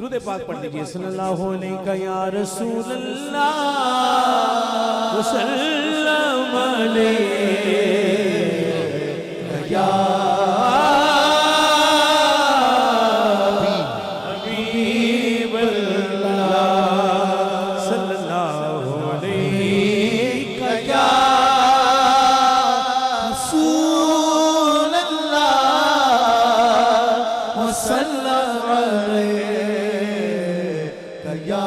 درود پاک پڑھ دیجئے صلی اللہ علیہ یا رسول اللہ وسلم علیہ یا حبیب اللہ صلی اللہ علیہ یا رسول اللہ وسلم علیہ یا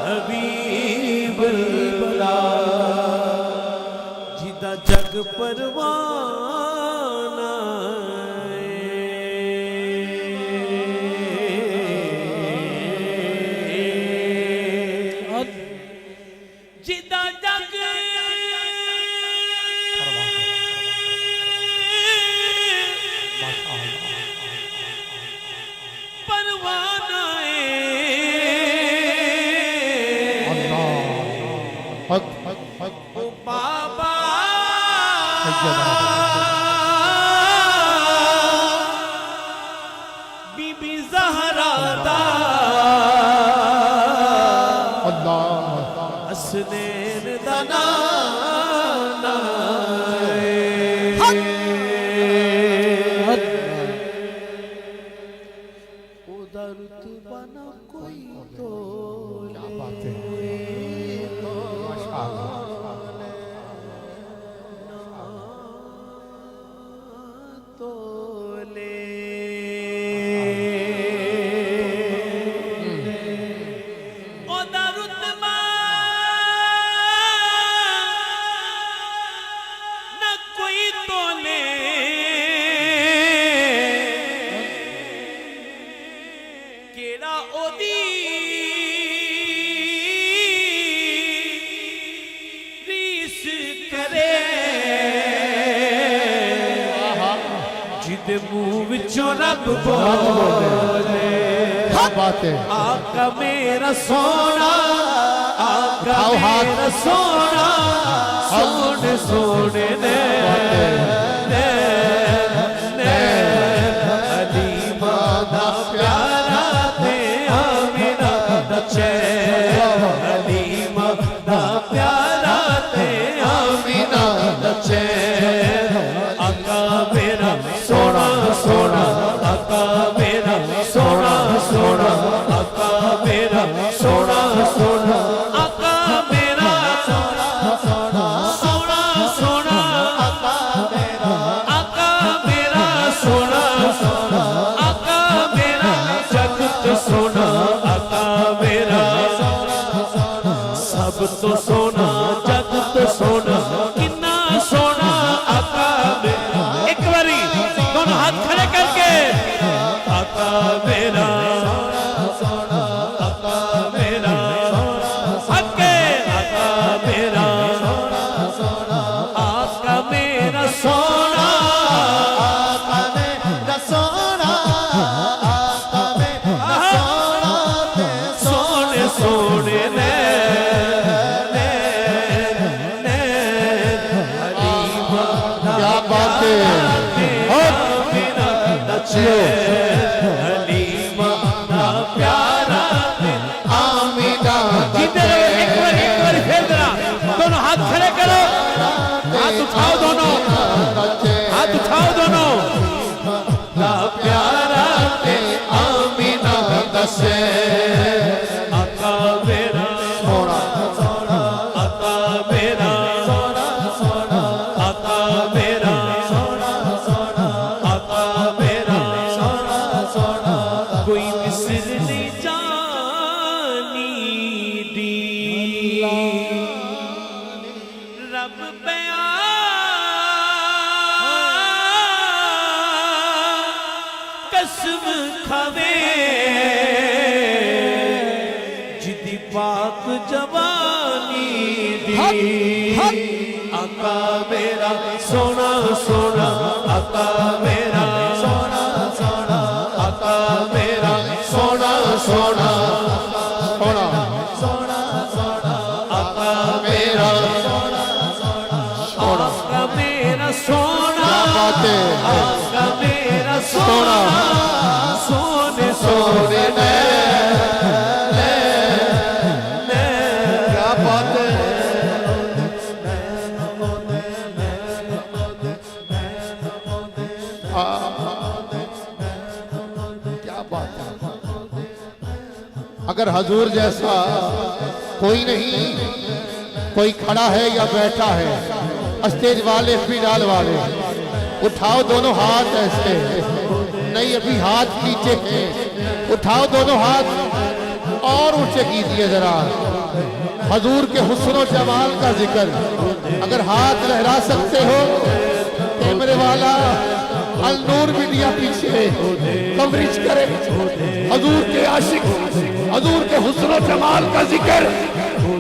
حبیب اللہ جیدہ جگ پروانہ جیدہ جگ بابا بی بی زہرا دا حسنین دا نانا او دا رتبہ نہ کوئی تو کیا بات ہے جد منہ وچوں رب بولے آقا میرا سونا آقا میرا سونا سونے سونے حلیمہ دا پیارا تے آمینہ دا چین حلیمہ دا پیارا تے آمینہ دا چین آقا میرا سونا سونا آقا میرا سونا سونا آقا میرا سونا سونا آقا میرا سونا سونا سونا سونا آقا میرا سونا سونا آقا میرا جگت سونا آقا میرا سب تو سونا جگت سونا کنا سونا آقا میرا ایک باری دونوں ہاتھ کھڑے کر کے آقا میرا سونا آقا میرا حق کے آقا میرا سونا آقا میرا سونا آقا میرا سونا آقا میرا سونا سونے سونے کیا بات ہے حلیمہ دا پیارا آمینہ جیتے رہو ایک بار پھر ذرا دونوں ہاتھ کھڑے کرو ہاتھ اٹھاؤ دونوں ہاتھ اٹھاؤ دونوں دا پیارا آمینہ دا سے آقا میرا سونا سونا آقا میرا سونا سونا آقا میرا سونا سونا آقا میرا سونا سونا کوئی مثل نہیں جانی دی رب بیان قسم کھوے جدی پاک جوانی دی آقا میرا سونا سونا آقا میرا سونا سونا آقا میرا سونا سونا سونا سونا سونا آقا میرا سونا سونا آقا میرا سونا کیا بات ہے آقا میرا سونا سونے سونے کیا بات ہے کیا بات ہے اگر حضور جیسا کوئی نہیں کوئی کھڑا ہے یا بیٹھا ہے اسٹیج والے فیڈال والے اٹھاؤ دونوں ہاتھ ایسے نہیں ابھی ہاتھ نیچے ہیں اٹھاؤ دونوں ہاتھ اور اونچے کیجئے ذرا حضور کے حسن و جمال کا ذکر اگر ہاتھ لہرا سکتے ہو کیمرے والا النور میڈیا پیچھے کوریج کرے حضور کے عاشق حضور کے حسن و جمال کا ذکر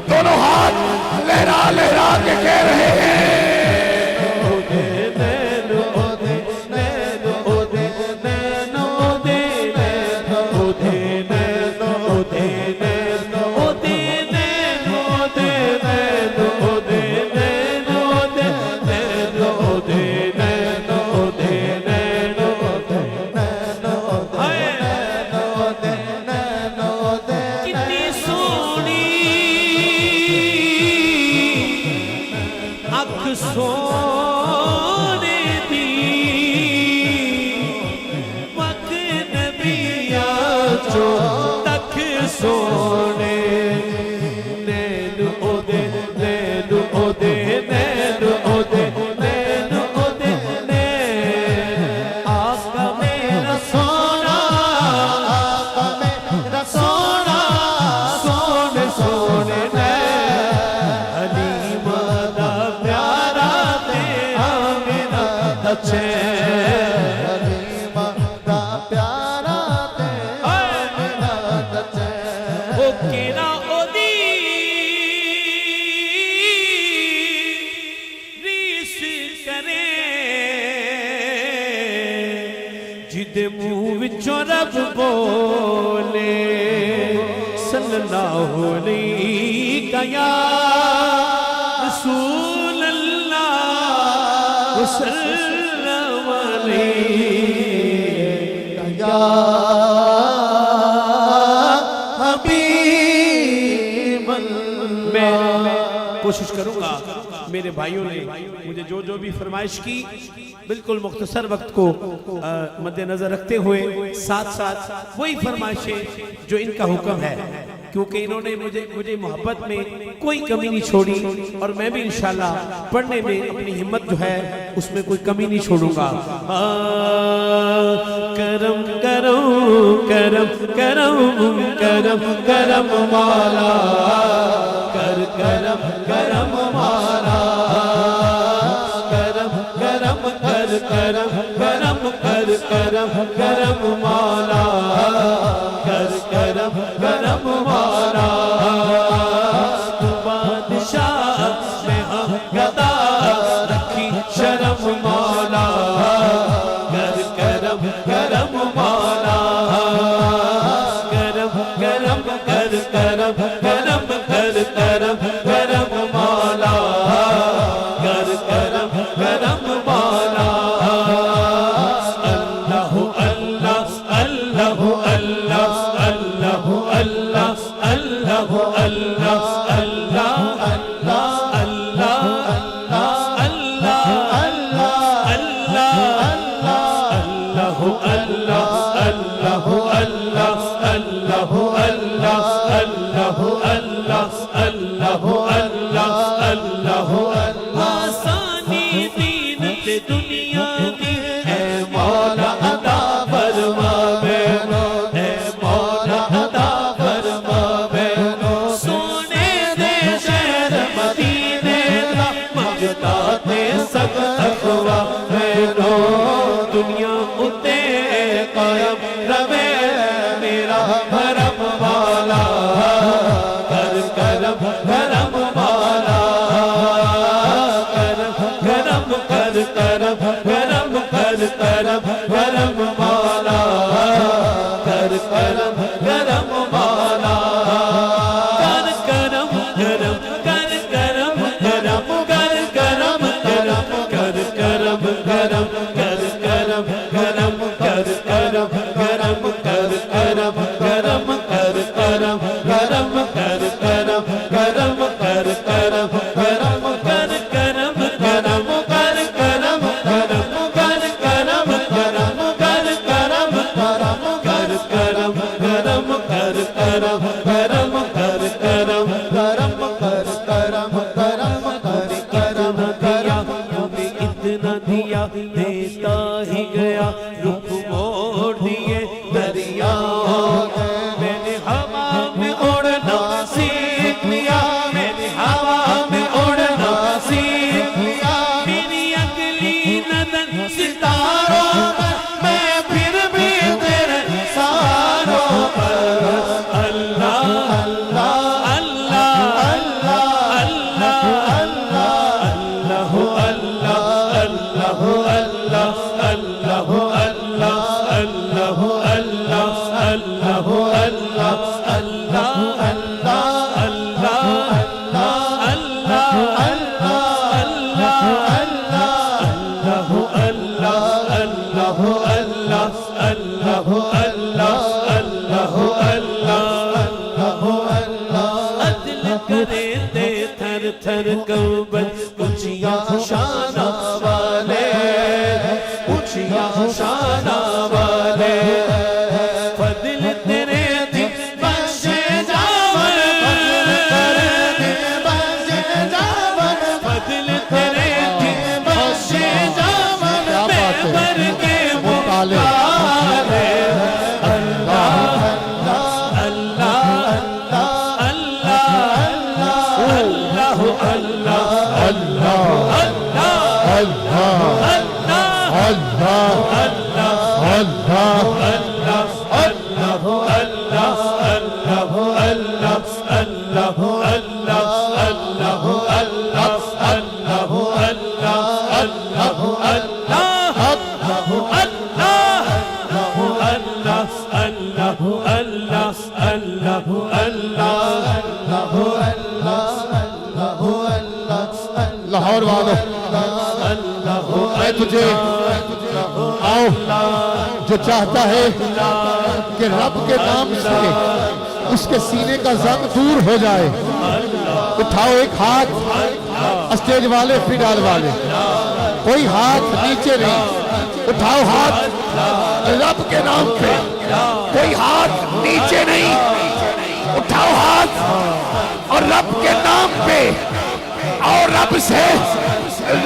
دونوں ہاتھ لہرا لہرا کے کہہ رہے ہیں سونے دی وقت نبیہ جو تک سونے نینو او دے نینو او دے نینو او دے نینو او دے آقا میرا سونا آقا میرا سونا سونے سونے حلیمہ دا پیارا تے آمنہ دا چین او کینا او دی ریس کرے جد منہ وچوں رب بولے صلی اللہ علیہ یا رسول اللہ وسلم علیہ یا حبیب اللہ میں کوشش کروں گا میرے بھائیوں نے مجھے جو بھی فرمائش کی بالکل مختصر وقت کو مد نظر رکھتے ہوئے ساتھ ساتھ وہی فرمائشیں جو ان کا حکم ہے کیونکہ انہوں نے مجھے محبت میں کوئی کمی نہیں چھوڑی اور میں بھی انشاءاللہ پڑھنے میں اپنی ہمت جو ہے اس میں کوئی کمی نہیں چھوڑوں گا کرم کرم کرم کرم کرم کرم مولا کر کرم کرم مولا کرم کرم کر کرم کرم کر کرم کرم مولا کر کرم کرم مولا تو بادشاہ میں ہم گدا رکھی شرم مولا کر کرم کرم مولا کرم کرم کر کرم کرم کر کرم کرم مولا کر کرم کرم مولا اللہ اللہ اللہ اللہ اللہ اللہ اللہ اللہ اللہ آسانی دین تے دنیا دی اے مولا عطا فرما بینو اے مولا عطا فرما بینو سونے دے شہر مدینے دا مجھتا تے سب تقوی بینو دنیا اتے قائم روے میرا بھرم والا کر کرم کرم والا کرم کرم کر کرم کرم کر کرم کرم والا کر کرم کرم والا کر کرم کرم کر کرم کرم کر کرم کرم کر کرم کرم کر کرم ہی گیا رخ موڑ دیے دریاؤں نے میں نے ہوا میں اڑنا سیکھ لیا میں نے ہوا میں اڑنا سیکھ لیا میری اگلی نظر ستاروں پر میں پھر بھی تیرے ساروں پر اللہ اللہ اللہ اللہ اللہ اللہ اللہ اللہ اللہ اللہ اللہ تھر تھر گنبد اونچیاں شانہ والے اونچیاں شانہ والے فضل تیرے دی بخشے جاون فضل تیرے دی بخشے جاون میں بر کے مطالعے لاہور والوں میں تجھے آؤ جو چاہتا ہے کہ رب کے نام سے اس کے سینے کا زنگ دور ہو جائے اٹھاؤ ایک ہاتھ اسٹیج والے فیڈال والے کوئی ہاتھ نیچے نہیں اٹھاؤ ہاتھ رب کے نام پہ کوئی ہاتھ نیچے نہیں اٹھاؤ ہاتھ اور رب کے نام پہ اور رب سے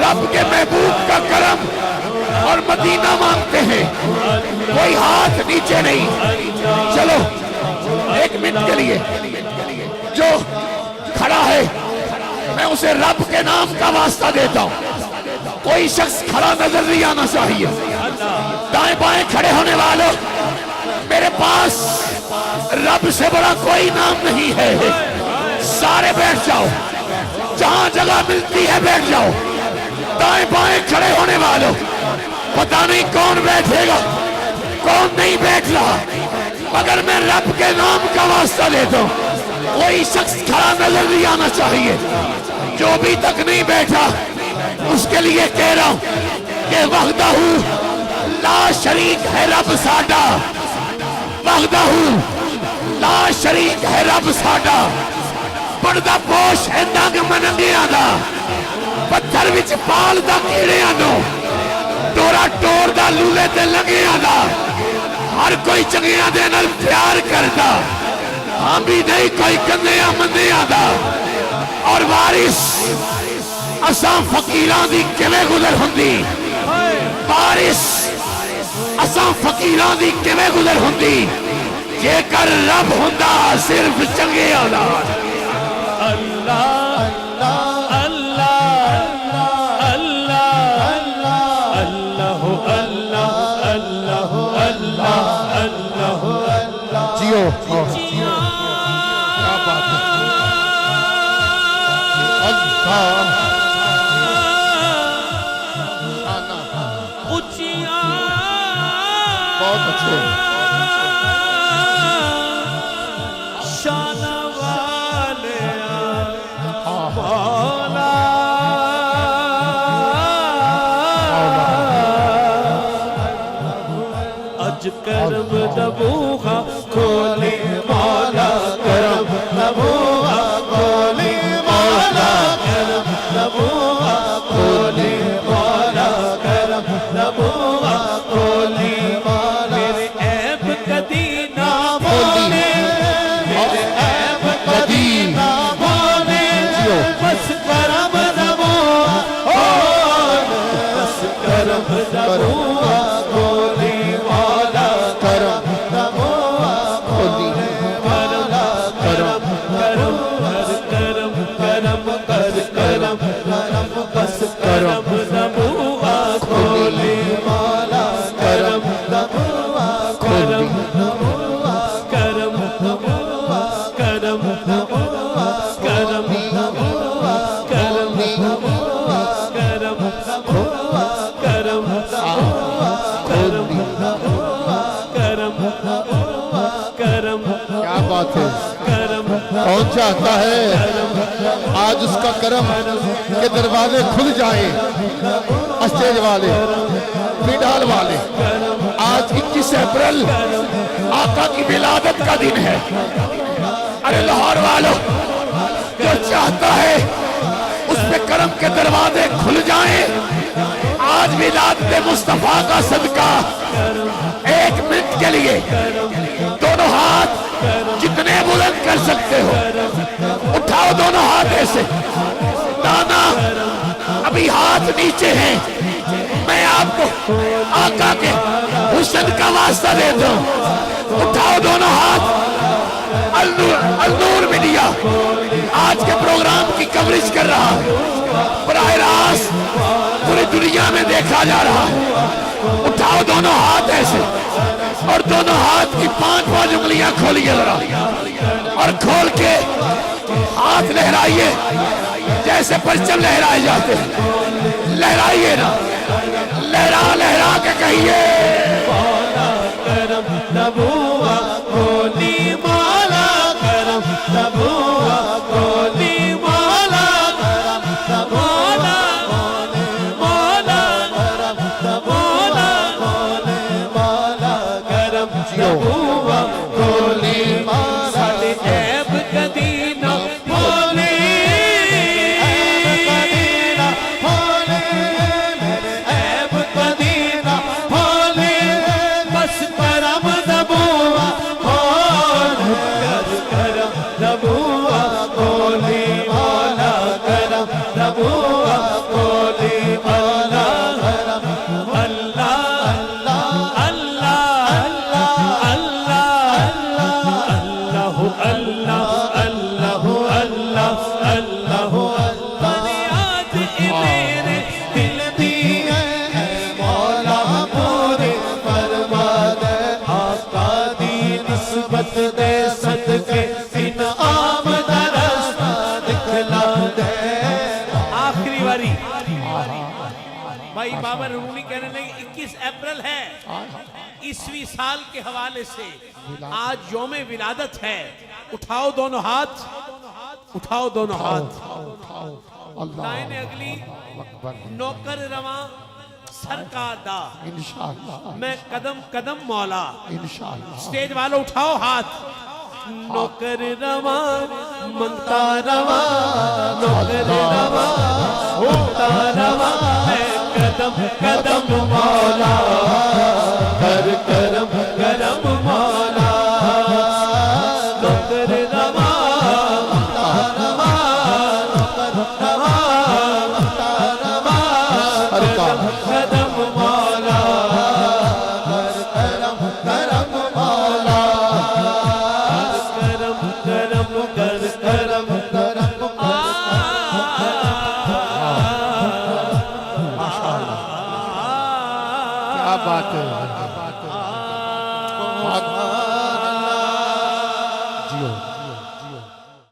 رب کے محبوب کا کرم اور مدینہ مانگتے ہیں کوئی ہاتھ نیچے نہیں چلو ایک منٹ کے لیے جو کھڑا ہے میں اسے رب کے نام کا واسطہ دیتا ہوں کوئی شخص کھڑا نظر نہیں آنا چاہیے دائیں بائیں کھڑے ہونے والوں میرے پاس رب سے بڑا کوئی نام نہیں ہے سارے بیٹھ جاؤ جہاں جگہ ملتی ہے بیٹھ جاؤ دائیں بائیں کھڑے ہونے والوں پتہ نہیں کون بیٹھے گا کون نہیں بیٹھ رہا مگر میں رب کے نام کا واسطہ لیتا ہوں کوئی شخص کھڑا نظر نہیں آنا چاہیے جو بھی تک نہیں بیٹھا اس کے لیے کہہ رہا ہوں کہ وحدہ لا شریک ہے رب ساڈا وحدہ لا شریک ہے رب ساڈا پردہ پوش ہے ننگ مننگیاں دا پتھر وچ پال دا کیڑیاں نو ٹورا ٹور دا لولے تے لگیاں دا ہر کوئی چنگیاں دے نال پیار کردا ہم بھی نہیں کوئی کندیاں مندیاں دا اور وارث اساں فقیراں دی کیویں گزر ہوندی وارث اساں فقیراں دی کیویں گزر ہوندی جے کر رب ہوندا صرف چنگیاں دا اللہ اللہ اللہ اللہ اللہ اللہ اللہ جیو بہت اچھے شان والے مولا اج کرم دبوہا کھولے مولا کرم دبوہا کھولے مولا کرم دبوہا کھولے مولا کرم دبوہا کھولے میرے عیب کدی نہ بولے میرے عیب کدی نہ بولے بس کرم دبوہا بس کرم دبوہا چاہتا ہے آج اس کا کرم کے دروازے کھل جائیں. اسٹیج والے، پیڈال والے، آج 21 اپریل آقا کی ولادت کا دن ہے. ارے لاہور والوں، جو چاہتا ہے اس پہ کرم کے دروازے کھل جائیں. آج ولادت مصطفیٰ کا صدقہ 1 منٹ کے لیے دونوں ہاتھ جتنے بلند کر سکتے ہو اٹھاؤ. دونوں ہاتھ ایسے. دانا ابھی ہاتھ نیچے ہیں. میں آپ کو آقا کے حسن کا واسطہ دیتا ہوں. اٹھاؤ دونوں ہاتھ. النور میڈیا آج کے پروگرام کی کوریج کر رہا ہے. براہ راست پوری دنیا میں دیکھا جا رہا ہے. اٹھاؤ دونوں ہاتھ ایسے اور دونوں ہاتھ کی 5 انگلیاں کھولیے ذرا اور کھول کے ہاتھ لہرائیے جیسے پرچم لہرائے جاتے ہیں. لہرائیے نا، لہرا لہرا کے کہیے مولا کرم نبوہ کولی مولا کرم نبوہ کولی مولا کرم مولا مولا کرم مولا مولا کرم نبوہ کولی مولا. ساڈے عیب کدی نہ کھولے، عیب کدی نہ کھولے. بس کرم نبوہ کھول کر کرم نبوہ کولی مولا کرم نبوہ کولی مولا کرم. اللہ اللہ اللہ اللہ اللہ اللہ اللہ فریاد میرے دل دی ہے مولا پورے فرما دے. آقا دی نسبت دے صدقے انعام دا رستہ دکھلا دے. آخری باری بھائی بابر رومی کہنے لگے 21 اپریل ہے عیسوی سال کے حوالے سے آج یوم ولادت ہے. اٹھاؤ دونوں ہاتھ، اٹھاؤ دونوں ہاتھ. لائن اگلی نوکر رواں سرکار دا انشاءاللہ میں قدم قدم مولا. انشاءاللہ. سٹیج والوں اٹھاؤ ہاتھ. نوکر رواں منگتا رواں، نوکر رواں ہوتا رواں میں قدم قدم مولا. کر کرم کرم مولا. نوکر رواں رواں قدم قدم مولا. کرم کرم مولا. کرم کرم کر کرم کرم. کیا بات ہے.